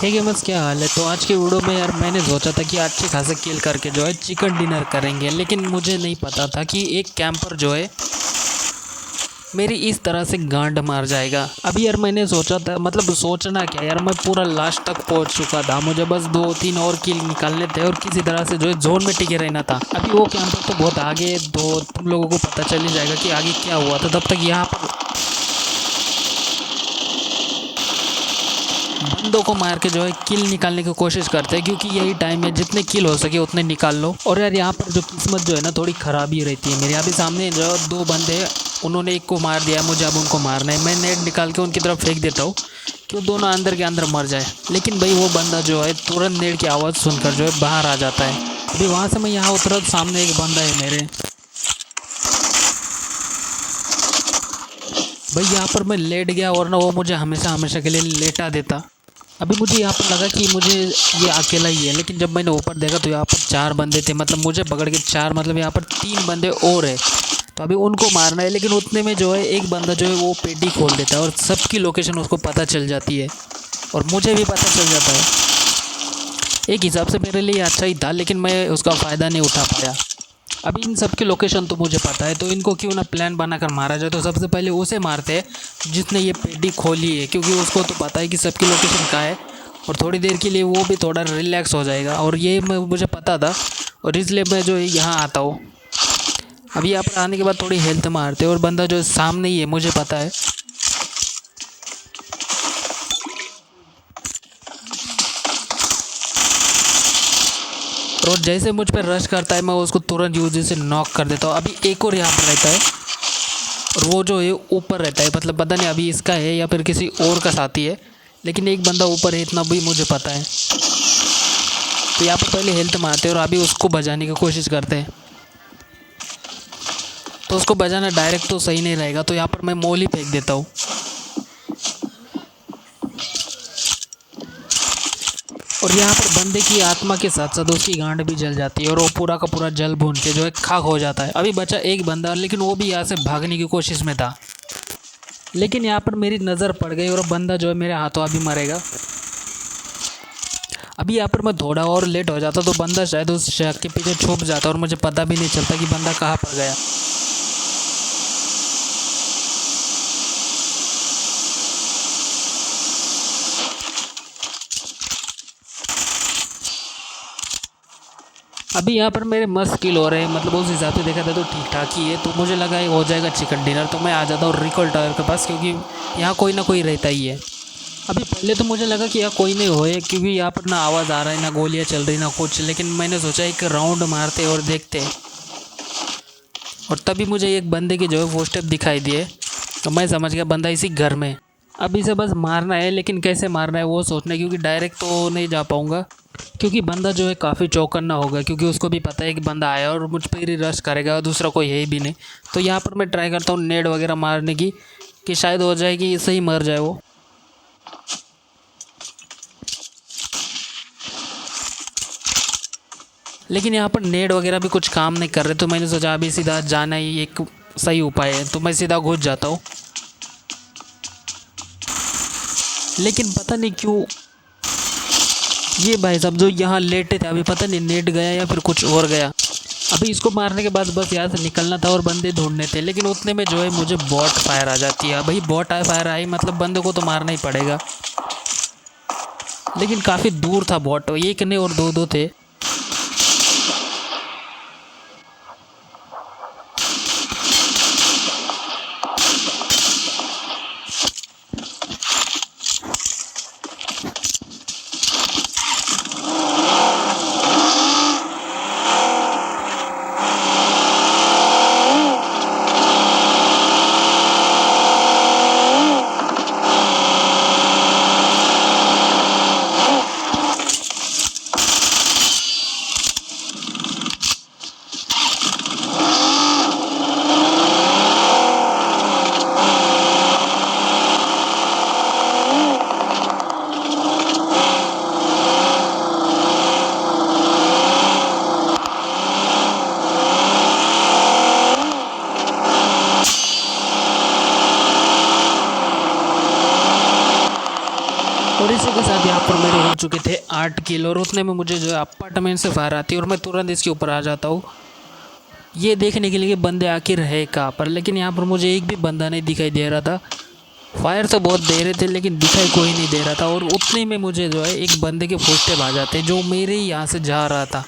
हे gamers, क्या हाल है। तो आज के वीडियो में यार मैंने सोचा था कि अच्छे खासे किल करके जो है चिकन डिनर करेंगे, लेकिन मुझे नहीं पता था कि एक कैंपर जो है मेरी इस तरह से गांड मार जाएगा। अभी यार मैंने सोचा था, मतलब सोचना क्या यार, मैं पूरा लास्ट तक पहुंच चुका था। मुझे बस 2-3 और किल निकालने थे और किसी तरह से जो है जोन में टिके रहना था। अभी वो कैंपर तो बहुत आगे है, तो तुम लोगों को पता चल ही जाएगा कि आगे क्या हुआ था। तब तक यहाँ पर बंदों को मार के जो है किल निकालने की कोशिश करते हैं, क्योंकि यही टाइम है, जितने किल हो सके उतने निकाल लो। और यार यहाँ पर जो किस्मत जो है ना, थोड़ी ख़राब ही रहती है मेरे। अभी सामने जो 2 बंदे हैं, उन्होंने एक को मार दिया है, मुझे अब उनको मारना है। मैं नेट निकाल के उनकी तरफ फेंक देता हूँ कि वो दोनों अंदर के अंदर मर जाए। लेकिन भाई वो बंदा जो है तुरंत नेट की आवाज़ सुनकर जो है बाहर आ जाता है। अभी वहाँ से मैं यहाँ उतरा तो सामने एक बंदा है मेरे। भाई यहाँ पर मैं लेट गया और ना वो मुझे हमेशा हमेशा के लिए लेटा देता। अभी मुझे यहाँ पर लगा कि मुझे ये अकेला ही है, लेकिन जब मैंने ऊपर देखा तो यहाँ पर 4 बंदे थे। मतलब मुझे पकड़ के 4, मतलब यहाँ पर 3 बंदे और है। तो अभी उनको मारना है, लेकिन उतने में जो है एक बंदा जो है वो पेटी खोल देता है और सबकी लोकेशन उसको पता चल जाती है और मुझे भी पता चल जाता है। एक हिसाब से मेरे लिए अच्छा ही था, लेकिन मैं उसका फ़ायदा नहीं उठा पाया। अभी इन सब की लोकेशन तो मुझे पता है, तो इनको क्यों ना प्लान बनाकर मारा जाए। तो सबसे पहले उसे मारते हैं जिसने ये पेटी खोली है, क्योंकि उसको तो पता है कि सबकी लोकेशन कहाँ है और थोड़ी देर के लिए वो भी थोड़ा रिलैक्स हो जाएगा। और ये मुझे पता था और इसलिए मैं जो है यहाँ आता हूँ। अभी यहाँ पर आने के बाद थोड़ी हेल्थ मारते हैं और बंदा जो सामने ही है, मुझे पता है। और जैसे मुझ पर रश करता है, मैं उसको तुरंत यूजी से नॉक कर देता हूँ। अभी एक और यहाँ पर रहता है और वो जो है ऊपर रहता है, मतलब पता नहीं अभी इसका है या फिर किसी और का साथी है, लेकिन एक बंदा ऊपर है, इतना भी मुझे पता है। तो यहाँ पर पहले हेल्थ मारते हैं और अभी उसको बचाने की कोशिश करते हैं। तो उसको बचाना डायरेक्ट तो सही नहीं रहेगा, तो यहाँ पर मैं मोली फेंक देता हूँ। और यहाँ पर बंदे की आत्मा के साथ साथ उसकी गांड भी जल जाती है और वो पूरा का पूरा जल भून के जो है खाक हो जाता है। अभी बचा एक बंदा, लेकिन वो भी यहाँ से भागने की कोशिश में था, लेकिन यहाँ पर मेरी नज़र पड़ गई और बंदा जो है मेरे हाथों अभी मरेगा। अभी यहाँ पर मैं थोड़ा और लेट हो जाता तो बंदा शायद उस शख्स के पीछे छुप जाता और मुझे पता भी नहीं चलता कि बंदा कहाँ पर गया। अभी यहाँ पर मेरे मस्त किल हो रहे हैं, मतलब उस हिसाब से देखा था तो ठीक ठाक ही है। तो मुझे लगा ये हो जाएगा चिकन डिनर, तो मैं आ जाता हूँ रिकॉल टावर के पास, क्योंकि यहाँ कोई ना कोई रहता ही है। अभी पहले तो मुझे लगा कि यहाँ कोई नहीं होए, क्योंकि यहाँ पर ना आवाज़ आ रहा है, ना गोलियाँ चल रही, ना कुछ। लेकिन मैंने सोचा एक राउंड मारते और देखते, और तभी मुझे एक बंदे के जो है वो स्टेप दिखाई दिए। तो मैं समझ गया बंदा इसी घर में। अब इसे बस मारना है, लेकिन कैसे मारना है वो सोचना है, क्योंकि डायरेक्ट तो नहीं जा पाऊँगा। क्योंकि बंदा जो है काफ़ी चौकन्ना होगा, क्योंकि उसको भी पता है कि बंदा आया और मुझ पर ही रश करेगा और दूसरा कोई है ही भी नहीं। तो यहाँ पर मैं ट्राई करता हूँ नेड वगैरह मारने की, कि शायद हो जाए कि इससे ही मर जाए वो। लेकिन यहाँ पर नेड वगैरह भी कुछ काम नहीं कर रहे, तो मैंने सोचा अभी सीधा जाना ही एक सही उपाय है, तो मैं सीधा घुस जाता हूँ। लेकिन पता नहीं क्यों ये भाई साहब जो यहाँ लेटे थे, अभी पता नहीं नेट गया या फिर कुछ और गया। अभी इसको मारने के बाद बस यहाँ से निकलना था और बंदे ढूंढने थे, लेकिन उतने में जो है मुझे बॉट फायर आ जाती है। भाई बॉट फायर आई, मतलब बंदे को तो मारना ही पड़ेगा। लेकिन काफ़ी दूर था बॉट, एक नहीं और दो दो थे। हो चुके थे 8 किल, और उतने में मुझे जो है अपार्टमेंट से फायर आती है और मैं तुरंत इसके ऊपर आ जाता हूँ ये देखने के लिए कि बंदे आखिर है कहाँ पर। लेकिन यहाँ पर मुझे एक भी बंदा नहीं दिखाई दे रहा था। फायर तो बहुत दे रहे थे लेकिन दिखाई कोई नहीं दे रहा था, और उतने में मुझे जो है एक बंदे के फुटस्टेप आ जाते जो मेरे ही यहाँ से जा रहा था।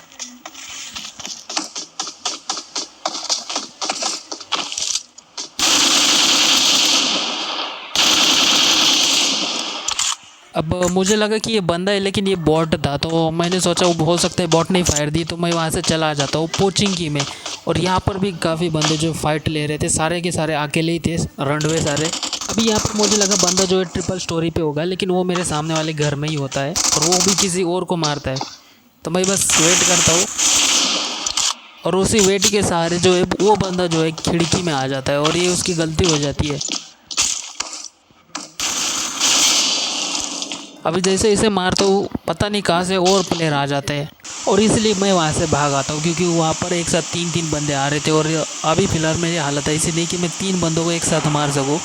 अब मुझे लगा कि ये बंदा है लेकिन ये बॉट था, तो मैंने सोचा वो हो सकता है बॉट नहीं फायर दी, तो मैं वहाँ से चला जाता हूँ पोचिंग में। और यहाँ पर भी काफ़ी बंदे जो फाइट ले रहे थे, सारे के सारे अकेले ही थे, रनवे सारे। अभी यहाँ पर मुझे लगा बंदा जो है ट्रिपल स्टोरी पे होगा, लेकिन वो मेरे सामने वाले घर में ही होता है और वो भी किसी और को मारता है। तो मैं बस वेट करता हूँ और उसी वेट के सहारे जो है वो बंदा जो है खिड़की में आ जाता है और ये उसकी गलती हो जाती है। अभी जैसे इसे मारता हूँ पता नहीं कहाँ से और प्लेयर आ जाते हैं, और इसलिए मैं वहाँ से भाग आता हूँ क्योंकि वहाँ पर एक साथ 3-3 बंदे आ रहे थे। और अभी फ़िलहाल मेरी हालत है इसी नहीं कि मैं 3 बंदों को एक साथ मार सकूँ,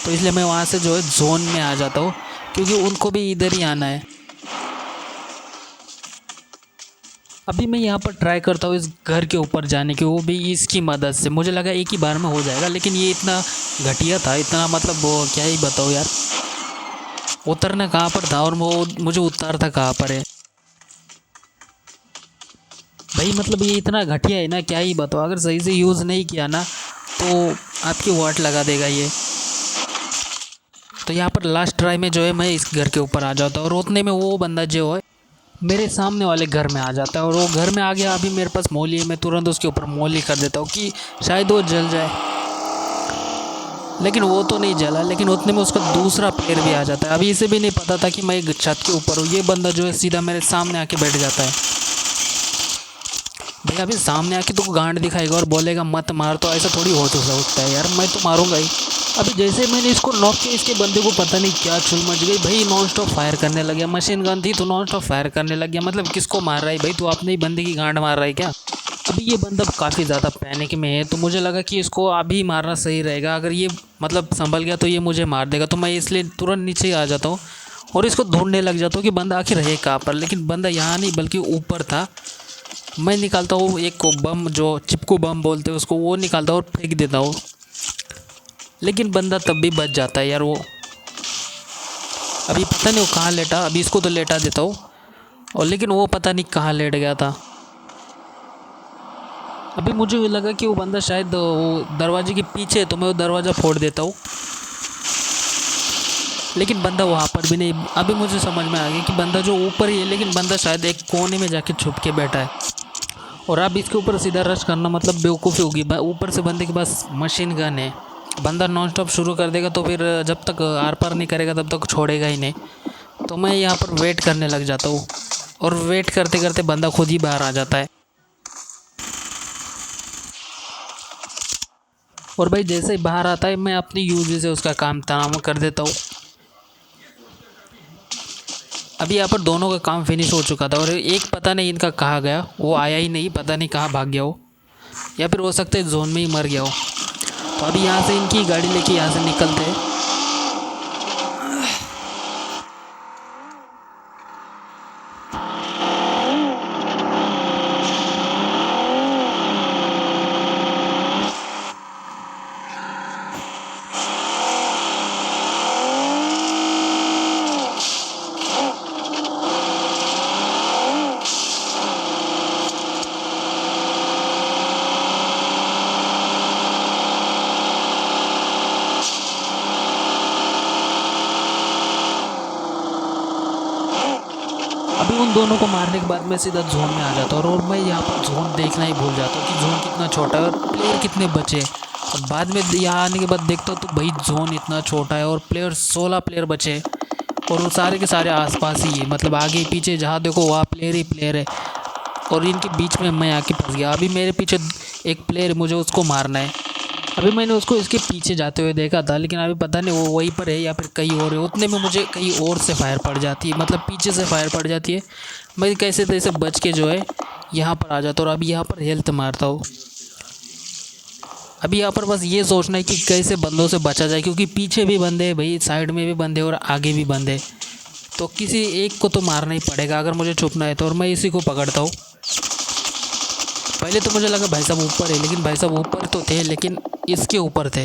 तो इसलिए मैं वहाँ से जो है जोन में आ जाता हूँ क्योंकि उनको भी इधर ही आना है। अभी मैं यहाँ पर ट्राई करता हूँ इस घर के ऊपर जाने की, वो भी इसकी मदद से। मुझे लगा एक ही बार में हो जाएगा, लेकिन ये इतना घटिया था, इतना मतलब वो क्या ही बताओ यार। उतरना कहाँ पर था और वो मुझे उतारता कहाँ पर है भाई। मतलब ये इतना घटिया है ना, क्या ही बताओ। अगर सही से यूज़ नहीं किया ना तो आपकी वाट लगा देगा ये। तो यहाँ पर लास्ट ट्राई में जो है मैं इस घर के ऊपर आ जाता हूँ और उतने में वो बंदा जो है मेरे सामने वाले घर में आ जाता है और वो घर में आ गया। अभी मेरे पास मोली है, मैं तुरंत उसके ऊपर मोली कर देता हूँ कि शायद वो जल जाए, लेकिन वो तो नहीं जला। लेकिन उतने में उसका दूसरा प्लेयर भी आ जाता है। अभी इसे भी नहीं पता था कि मैं एक छत के ऊपर हूँ। ये बंदा जो है सीधा मेरे सामने आके बैठ जाता है। भाई अभी सामने आके तो गांड दिखाएगा और बोलेगा मत मार, तो ऐसा थोड़ी हो सकता है यार, मैं तो मारूंगा ही। अभी जैसे मैंने इसको नॉक किया, इसके बंदे को पता नहीं क्या चुल मच गई भाई, नॉन स्टॉप फायर करने लग गया। मशीन गन थी तो नॉन स्टॉप फायर करने लग गया। मतलब किसको मार रहा है भाई, तू अपने ही बंदे की गांड मार रहा है क्या। अभी ये बंदा काफ़ी ज़्यादा पैनिक में है, तो मुझे लगा कि इसको अभी मारना सही रहेगा। अगर ये मतलब संभल गया तो ये मुझे मार देगा, तो मैं इसलिए तुरंत नीचे ही आ जाता हूँ और इसको ढूंढने लग जाता हूँ कि बंदा आखिर है कहाँ पर। लेकिन बंदा यहाँ नहीं बल्कि ऊपर था। मैं निकालता हूँ एक को बम, जो चिपकू बम बोलते हैं उसको, वो निकालता हूँ और फेंक देता हूँ, लेकिन बंदा तब भी बच जाता है यार वो। अभी पता नहीं वो कहाँ लेटा, अभी इसको तो लेटा देता हूँ, और लेकिन वो पता नहीं कहाँ लेट गया था। अभी मुझे लगा कि वो बंदा शायद वो दरवाजे के पीछे है, तो मैं वो दरवाज़ा फोड़ देता हूँ, लेकिन बंदा वहाँ पर भी नहीं। अभी मुझे समझ में आ गया कि बंदा जो ऊपर ही है, लेकिन बंदा शायद एक कोने में जाके छुप के बैठा है। और अब इसके ऊपर सीधा रश करना मतलब बेवकूफ़ी होगी। ऊपर से बंदे के पास मशीन गन है, बंदा नॉन स्टॉप शुरू कर देगा तो फिर जब तक आर पार नहीं करेगा तब तक छोड़ेगा ही नहीं। तो मैं यहाँ पर वेट करने लग जाता हूँ और वेट करते करते बंदा खुद ही बाहर आ जाता है। और भाई जैसे ही बाहर आता है मैं अपनी यूज़ से उसका काम तमाम कर देता हूँ। अभी यहाँ पर दोनों का काम फिनिश हो चुका था और एक पता नहीं इनका कहाँ गया, वो आया ही नहीं, पता नहीं कहाँ भाग गया हो, या फिर हो सकता है जोन में ही मर गया हो। तो अभी यहाँ से इनकी गाड़ी लेके यहाँ से निकलते हैं। अभी उन दोनों को मारने के बाद मैं सीधा जोन में आ जाता हूँ और मैं यहाँ पर जोन देखना ही भूल जाता हूँ कि जोन कितना छोटा है और प्लेयर कितने बचे। और बाद में यहाँ आने के बाद देखता हूँ तो भाई जोन इतना छोटा है और प्लेयर 16 प्लेयर बचे, और वो सारे के सारे आसपास ही है। मतलब आगे पीछे जहाँ देखो वहाँ प्लेयर ही प्लेयर है, और इनके बीच में मैं आके फंस गया। अभी मेरे पीछे एक प्लेयर, मुझे उसको मारना है। अभी मैंने उसको इसके पीछे जाते हुए देखा था, लेकिन अभी पता नहीं वो वहीं पर है या फिर कहीं और है। उतने में मुझे कहीं और से फायर पड़ जाती है, मतलब पीछे से फायर पड़ जाती है। मैं कैसे तैसे बच के जो है यहाँ पर आ जाता हूँ और अभी यहाँ पर हेल्थ मारता हूँ। अभी यहाँ पर बस ये सोचना है कि कैसे बंदों से बचा जाए, क्योंकि पीछे भी बंदे हैं भाई, साइड में भी बंदे और आगे भी बंदे। तो किसी एक को तो मारना ही पड़ेगा अगर मुझे छुपना है तो। और मैं इसी को पकड़ता हूँ। पहले तो मुझे लगा भाई साहब ऊपर है, लेकिन भाई साहब ऊपर तो थे लेकिन इसके ऊपर थे।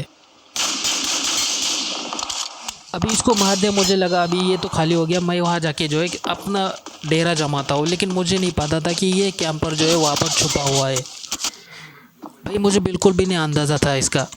अभी इसको मार दिया, मुझे लगा अभी ये तो खाली हो गया। मैं वहाँ जाके जो है कि अपना डेरा जमाता हूँ, लेकिन मुझे नहीं पता था कि ये कैंपर जो है वहाँ पर छुपा हुआ है। भाई मुझे बिल्कुल भी नहीं अंदाज़ा था इसका।